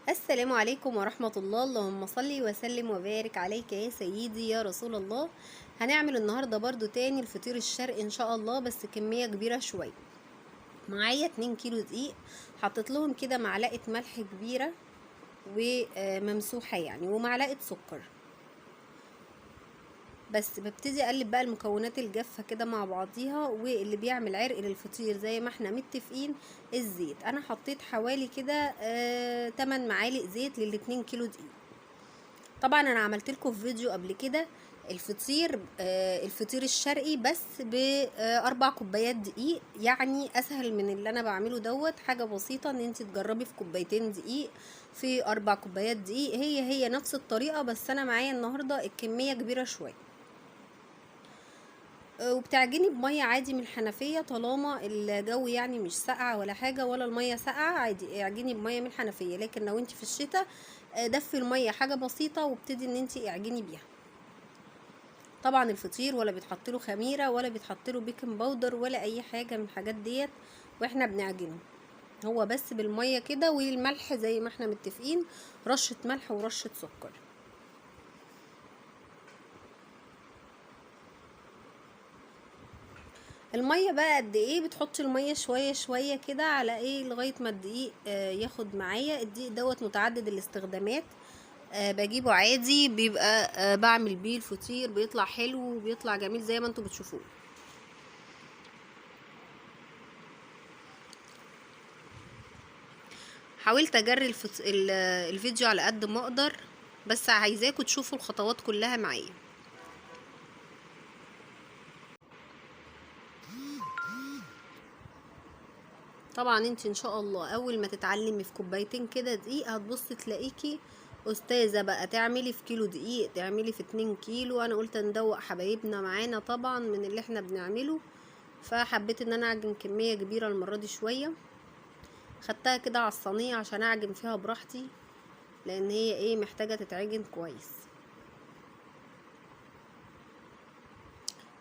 السلام عليكم ورحمة الله. اللهم صل وسلم وبارك عليك يا سيدي يا رسول الله. هنعمل النهاردة برضو تاني الفطير الشرقي ان شاء الله، بس كمية كبيرة شوية. معايا 2 كيلو دقيق، حطيت لهم كده معلقة ملح كبيرة وممسوحة يعني، ومعلقة سكر. بس ببتدي اقلب بقى المكونات الجافة كده مع بعضيها، واللي بيعمل عرق للفطير زي ما احنا متفقين الزيت. انا حطيت حوالي كده 8 معالق زيت لل2 كيلو دقيق. طبعا انا عملت لكم في فيديو قبل كده الفطير الشرقي بس ب4 كوبايات دقيق، يعني اسهل من اللي انا بعمله دوت. حاجه بسيطه ان انت تجربي في كوبايتين دقيق في 4 كوبايات دقيق، هي نفس الطريقه، بس انا معايا النهارده الكميه كبيره شويه. وبتعجني بميه عادي من الحنفيه، طالما الجو يعني مش ساقعه ولا حاجه، ولا الميه ساقعه، عادي اعجني بميه من الحنفيه. لكن لو انت في الشتاء دفي الميه حاجه بسيطه، وابتدي ان انت اعجني بيها. طبعا الفطير ولا بيتحط له خميره ولا بيتحط له بيكنج باودر ولا اي حاجه من الحاجات ديت واحنا بنعجنه، هو بس بالميه كده والملح زي ما احنا متفقين، رشه ملح ورشه سكر. الميه بقى قد ايه؟ بتحطي الميه شويه شويه كده على ايه لغايه ما الدقيق ياخد معايا. الدقيق دوت متعدد الاستخدامات، بجيبه عادي، بيبقى بعمل بيه الفطير، بيطلع حلو وبيطلع جميل زي ما انتوا بتشوفوه. حاولت اجري الفيديو على قد ما اقدر، بس عايزاكم تشوفوا الخطوات كلها معايا. طبعا انت ان شاء الله اول ما تتعلمي في كوبايتين كده دقيق هتبصي تلاقيكي استاذه بقى. تعملي في كيلو دقيق، تعملي في 2 كيلو. انا قلت ندوق حبايبنا معانا طبعا من اللي احنا بنعمله، فحبيت ان انا اعجن كميه كبيره المره دي شويه. خدتها كده على الصينيه عشان اعجن فيها براحتي، لان هي ايه محتاجه تتعجن كويس.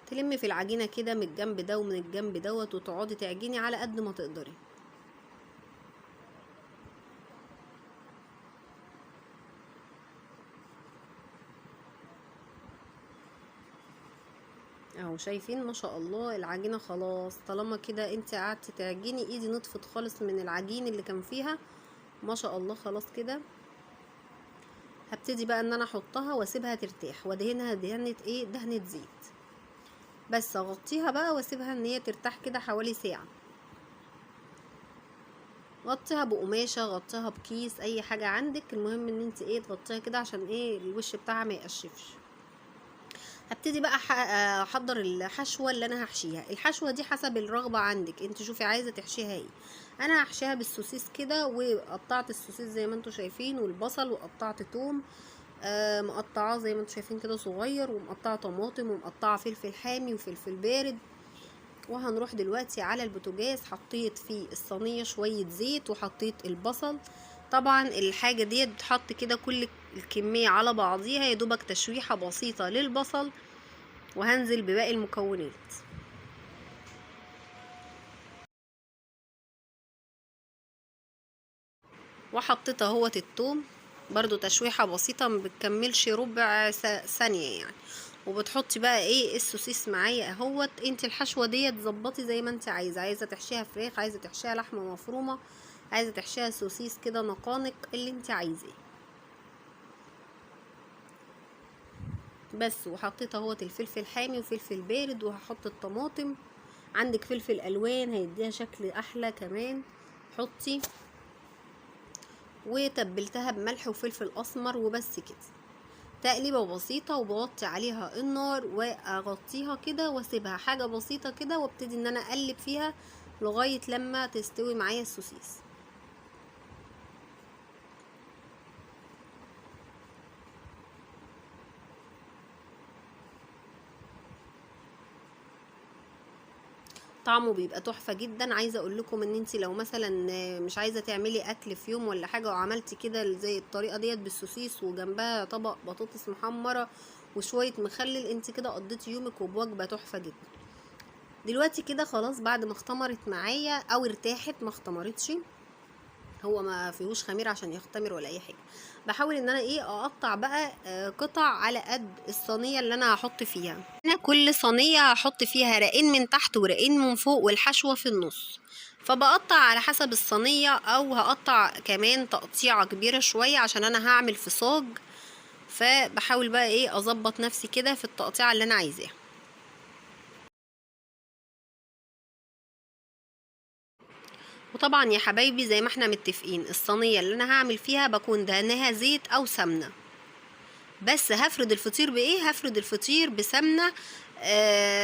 تلمي في العجينه كده من الجنب ده ومن الجنب دوت، وتقعدي تعجني على قد ما تقدري. اهو شايفين ما شاء الله العجينه خلاص. طالما كده انت قعدتي تعجني، ايدي نطفت خالص من العجين اللي كان فيها، ما شاء الله خلاص كده. هبتدي بقى ان انا احطها واسيبها ترتاح، وادهنها دهنه زيت. بس اغطيها بقى واسيبها ان هي ترتاح كده حوالي ساعه. غطيها بقماشه، غطيها بكيس، اي حاجه عندك، المهم ان انت تغطيها كده عشان الوش بتاعها ما يقشفش. هبتدي بقى احضر الحشوه اللي انا هحشيها. الحشوه دي حسب الرغبه عندك، انت شوفي عايزه تحشيها ايه. انا هحشيها بالسوسيس كده، وقطعت السوسيس زي ما انتم شايفين، والبصل، وقطعت توم مقطعاه زي ما انتم شايفين كده صغير، ومقطعه طماطم، ومقطعه فلفل حامي وفلفل بارد. وهنروح دلوقتي على البوتاجاز، حطيت في الصينيه شويه زيت، وحطيت البصل. طبعا الحاجه ديت بتحط كده كل الكميه على بعضيها، يا دوبك تشويحه بسيطه للبصل، وهنزل بباقي المكونات. وحطيت اهوت التوم، برضو تشويحة بسيطة ما بتكملش ربع ثانية يعني. وبتحطي بقى السوسيس معايا اهوت. انت الحشوة ديت تظبطي زي ما انت عايزة تحشيها فراخ، عايزة تحشيها لحمة مفرومة، عايزة تحشيها سوسيس كده نقانق، اللي انت عايزاه. بس وحطيت اهوت الفلفل حامي وفلفل بارد، وهحط الطماطم. عندك فلفل الوان هيديها شكل احلى كمان، حطي. وتبلتها بملح وفلفل اسمر، وبس كده. تقليبه بسيطه، وبوطي عليها النار واغطيها كده واسيبها حاجه بسيطه كده، وابتدي ان انا اقلب فيها لغايه لما تستوي معايا السوسيس. طعمه بيبقى تحفه جدا. عايزه اقول لكم ان انت لو مثلا مش عايزه تعملي اكل في يوم ولا حاجه، وعملتي كده زي الطريقه ديت بالسوسيس، وجنبها طبق بطاطس محمره وشويه مخلل، انت كده قضيتي يومك وبوجبه تحفه جدا. دلوقتي كده خلاص، بعد ما اختمرت معايا او ارتاحت، ما اختمرتش، هو ما فيهوش خميره عشان يختمر ولا اي حاجه. بحاول ان انا ايه اقطع بقى قطع على قد الصينيه اللي انا هحط فيها. انا كل صينيه هحط فيها رقين من تحت ورقين من فوق والحشوه في النص، فبقطع على حسب الصينيه، او هقطع كمان تقطيعه كبيره شويه عشان انا هعمل فصاج. فبحاول بقى ايه اظبط نفسي كده في التقطيعه اللي انا عايزاها. وطبعا يا حبايبي زي ما احنا متفقين، الصينيه اللي انا هعمل فيها بكون دهنها زيت او سمنه. بس هفرد الفطير بايه؟ هفرد الفطير بسمنه.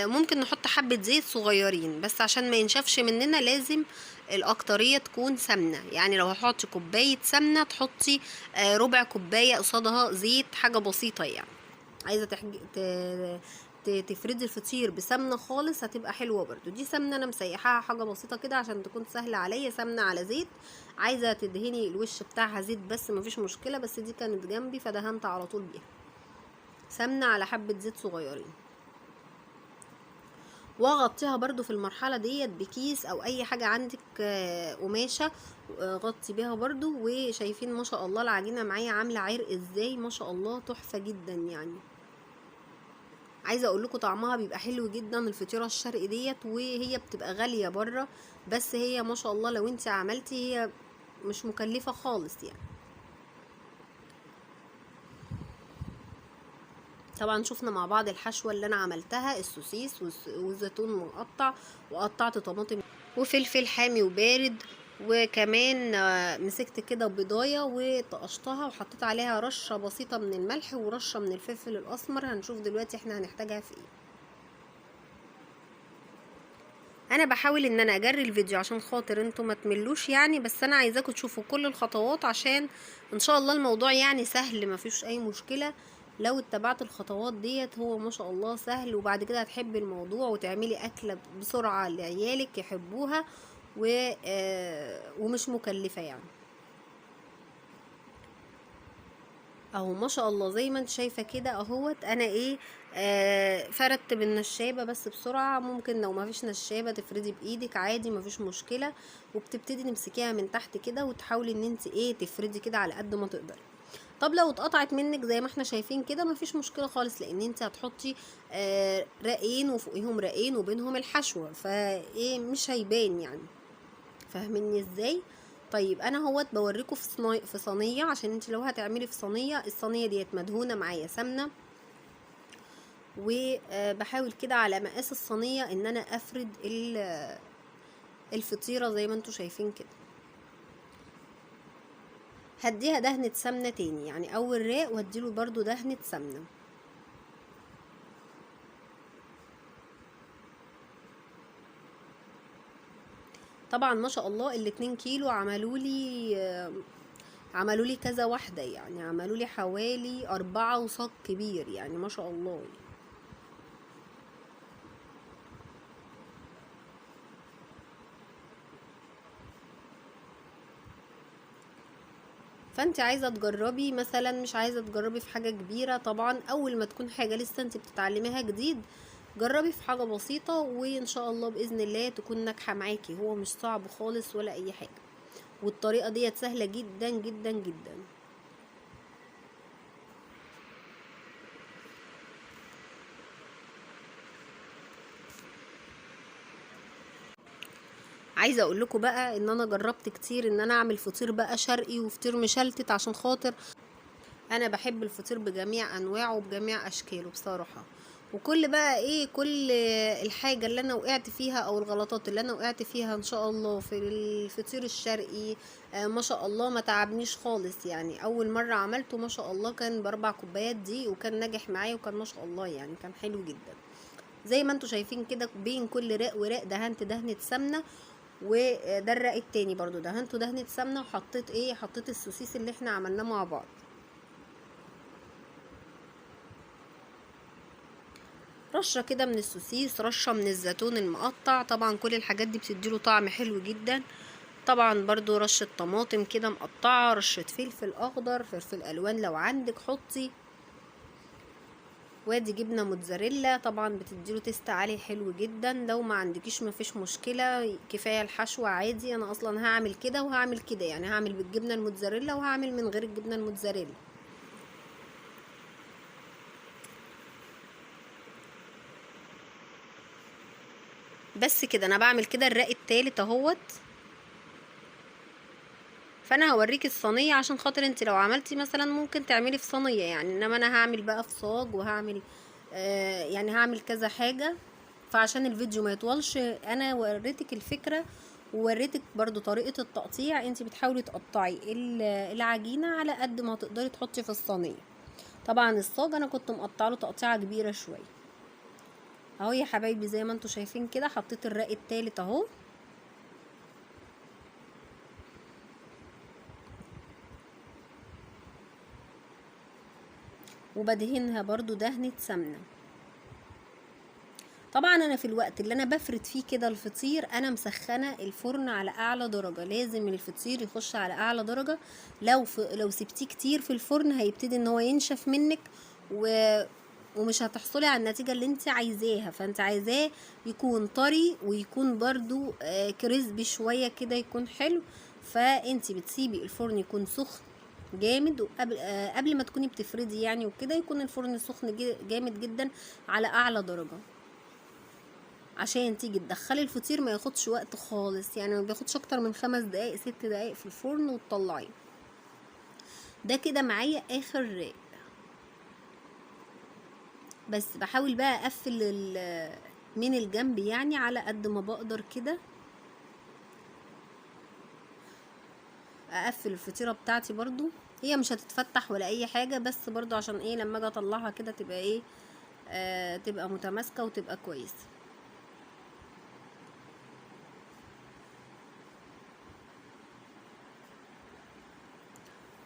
ممكن نحط حبه زيت صغيرين، بس عشان ما ينشفش مننا لازم الاكتريه تكون سمنه. يعني لو هحط كوبايه سمنه تحطي ربع كوبايه قصادها زيت، حاجه بسيطه يعني. عايزه تفردي الفطير بسمنه خالص هتبقى حلوه برضو. دي سمنه انا مسيحاها حاجه بسيطه كده عشان تكون سهله عليا، سمنه على زيت. عايزه تدهني الوش بتاعها زيت بس مفيش مشكله، بس دي كانت جنبي فدهنت على طول بيها. سمنه على حبه زيت صغيرين، واغطيها برضو في المرحله ديت بكيس او اي حاجه عندك قماشه، غطي بيها برضو. وشايفين ما شاء الله العجينه معايا عامله عرق ازاي، ما شاء الله تحفه جدا يعني. عايزه اقول لكم طعمها بيبقى حلو جدا الفطيره الشرقي ديت، وهي بتبقى غاليه بره، بس هي ما شاء الله لو انت عملتي هي مش مكلفه خالص يعني. طبعا شفنا مع بعض الحشوه اللي انا عملتها، السوسيس والزيتون مقطع، وقطعت طماطم وفلفل حامي وبارد، وكمان مسكت كده بيضايه وطقشتها وحطيت عليها رشه بسيطه من الملح ورشه من الفلفل الاسمر. هنشوف دلوقتي احنا هنحتاجها في ايه. انا بحاول ان انا اجري الفيديو عشان خاطر انتوا ما تملوش يعني، بس انا عايزاكم تشوفوا كل الخطوات عشان ان شاء الله الموضوع يعني سهل، ما فيش اي مشكله لو اتبعت الخطوات ديت. هو ما شاء الله سهل، وبعد كده هتحبي الموضوع وتعملي اكله بسرعه لعيالك يحبوها ومش مكلفه يعني. اهو ما شاء الله زي ما انت شايفه كده اهوت. انا ايه فردت بالنشابه بس بسرعه. ممكن لو ما فيش نشابه تفردي بايدك عادي، ما فيش مشكله. وبتبتدي تمسكيها من تحت كده وتحاولي ان انت ايه تفردي كده على قد ما تقدري. طب لو اتقطعت منك زي ما احنا شايفين كده مفيش مشكله خالص، لان انت هتحطي رقين وفوقيهم رقين وبينهم الحشوه، فايه مش هيبان يعني. فاهميني ازاي؟ طيب انا هوت بوريكم في صينيه، عشان انت لو هتعملي في صينيه، الصينيه ديت مدهونه معايا سمنه، وبحاول كده على مقاس الصينيه ان انا افرد الفطيره زي ما انتوا شايفين كده. هديها دهنه سمنه تاني، يعني اول راق وهديله برضو دهنه سمنه. طبعا ما شاء الله ال2 كيلو عملوا لي كذا واحدة، يعني عملوا لي حوالي 4 وصاج كبير يعني ما شاء الله. فانت عايزة تجربي مثلا، مش عايزة تجربي في حاجة كبيرة، طبعا اول ما تكون حاجة لسه انت بتتعلميها جديد جربي في حاجة بسيطة، وان شاء الله بإذن الله تكون ناجحة معاكي. هو مش صعب خالص ولا اي حاجة، والطريقة ديت سهلة جدا جدا جدا. عايزه اقول لكم بقى ان انا جربت كتير ان انا اعمل فطير بقى شرقي وفطير مشلتت، عشان خاطر انا بحب الفطير بجميع انواعه وبجميع اشكاله بصراحه. وكل بقى ايه كل الحاجه اللي انا وقعت فيها او الغلطات اللي انا وقعت فيها ان شاء الله في الفطير الشرقي ما شاء الله ما تعبنيش خالص يعني. اول مره عملته ما شاء الله كان ب4 كوبايات دي، وكان ناجح معايا، وكان ما شاء الله يعني كان حلو جدا. زي ما انتوا شايفين كده بين كل راق وراق دهنت دهنه سمنه، وده الرق التاني برضو دهنته دهنه سمنه، وحطيت ايه حطيت السوسيس اللي احنا عملناه مع بعض. رشه كده من السوسيس، رشه من الزيتون المقطع، طبعا كل الحاجات دي بتديله طعم حلو جدا. طبعا برضو رشه طماطم كده مقطعه، رشه فلفل اخضر، فلفل الوان لو عندك حطي. وادي جبنه موتزاريلا، طبعا بتديله تيست عالي حلو جدا. لو ما عندكيش مفيش مشكله، كفايه الحشوه عادي. انا اصلا هعمل كده وهعمل كده، يعني هعمل بالجبنه الموتزاريلا وهعمل من غير الجبنه الموتزاريلا. بس كده انا بعمل كده الرق التالت اهوت. فانا هوريك الصينيه عشان خاطر انت لو عملتي مثلا ممكن تعملي في صينيه يعني، انما انا هعمل بقى في صاج وهعمل يعني هعمل كذا حاجه. فعشان الفيديو ما يطولش انا وريتك الفكره ووريتك برضو طريقه التقطيع. انت بتحاولي تقطعي العجينه على قد ما تقدري تحطي في الصينيه. طبعا الصاج انا كنت مقطعه له تقطيعه كبيره شويه اهو يا حبايبي. زي ما انتوا شايفين كده حطيت الرق التالت اهو، وبدهنها برضو دهنة سمنة. طبعا انا في الوقت اللي انا بفرد فيه كده الفطير انا مسخنه الفرن على اعلى درجه. لازم الفطير يخش على اعلى درجه. لو سبتيه كتير في الفرن هيبتدي ان هو ينشف منك ومش هتحصلي على النتيجه اللي انت عايزاها. فانت عايزاه يكون طري ويكون برضو كريسبي شويه كده، يكون حلو. فانت بتسيبي الفرن يكون سخن جامد، وقبل قبل ما تكوني بتفردي يعني وكده يكون الفرن سخن جامد جدا على اعلى درجه، عشان تيجي تدخلي الفطير ما ياخدش وقت خالص. يعني ما بياخدش اكتر من 5 دقايق 6 دقايق في الفرن وتطلعيه. ده كده معايا اخر راق. بس بحاول بقى اقفل من الجنب يعني على قد ما بقدر كده، اقفل الفطيره بتاعتي. برضو هي مش هتتفتح ولا اي حاجه، بس برضو عشان ايه لما اجي اطلعها كده تبقى ايه تبقى متماسكه وتبقى كويسه.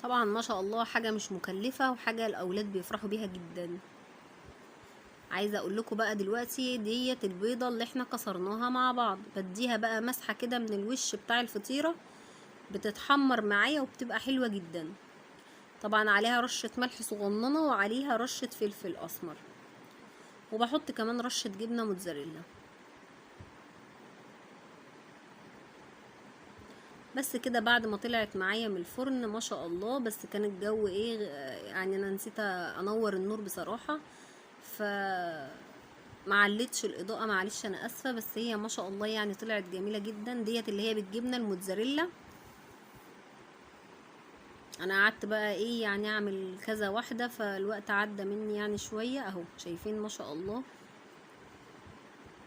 طبعا ما شاء الله حاجه مش مكلفه وحاجه الاولاد بيفرحوا بيها جدا. عايزه اقول لكم بقى دلوقتي ديت البيضه اللي احنا كسرناها مع بعض، بديها بقى مسحه كده من الوش بتاع الفطيره، بتتحمر معايا وبتبقى حلوه جدا. طبعا عليها رشه ملح صغننه وعليها رشه فلفل اسمر، وبحط كمان رشه جبنه موتزاريلا. بس كده بعد ما طلعت معايا من الفرن ما شاء الله. بس كان الجو ايه يعني انا نسيت انور النور بصراحه، ف معلتش الاضاءه معلش انا اسفه. بس هي ما شاء الله يعني طلعت جميله جدا. ديت اللي هي بالجبنه الموتزاريلا. انا قعدت بقى ايه يعني اعمل كذا واحده، فالوقت عدى مني يعني شويه. اهو شايفين ما شاء الله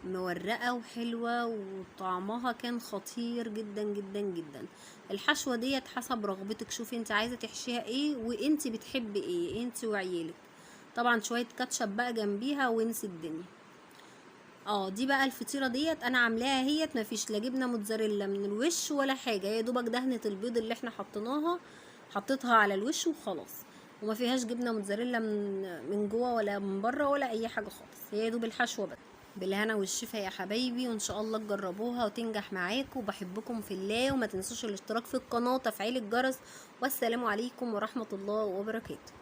مورقه وحلوه وطعمها كان خطير جدا جدا جدا. الحشوه ديت حسب رغبتك، شوفي انت عايزه تحشيها ايه وانت بتحبي ايه انت وعيالك. طبعا شويه كاتشب بقى جنبيها وانسي الدنيا. دي بقى الفطيره ديت انا عاملاها هيت مفيش لا جبنه موتزاريلا من الوش ولا حاجه، يا دوبك دهنه البيض اللي احنا حطيناها حطيتها على الوش وخلاص. وما فيهاش جبنه موتزاريلا من جوه ولا من بره ولا اي حاجه خالص، هي يا دوب الحشوه بس. بالهنا والشفا يا حبايبي، وان شاء الله تجربوها وتنجح معاكم. وبحبكم في الله، وما تنسوش الاشتراك في القناه وتفعيل الجرس. والسلام عليكم ورحمه الله وبركاته.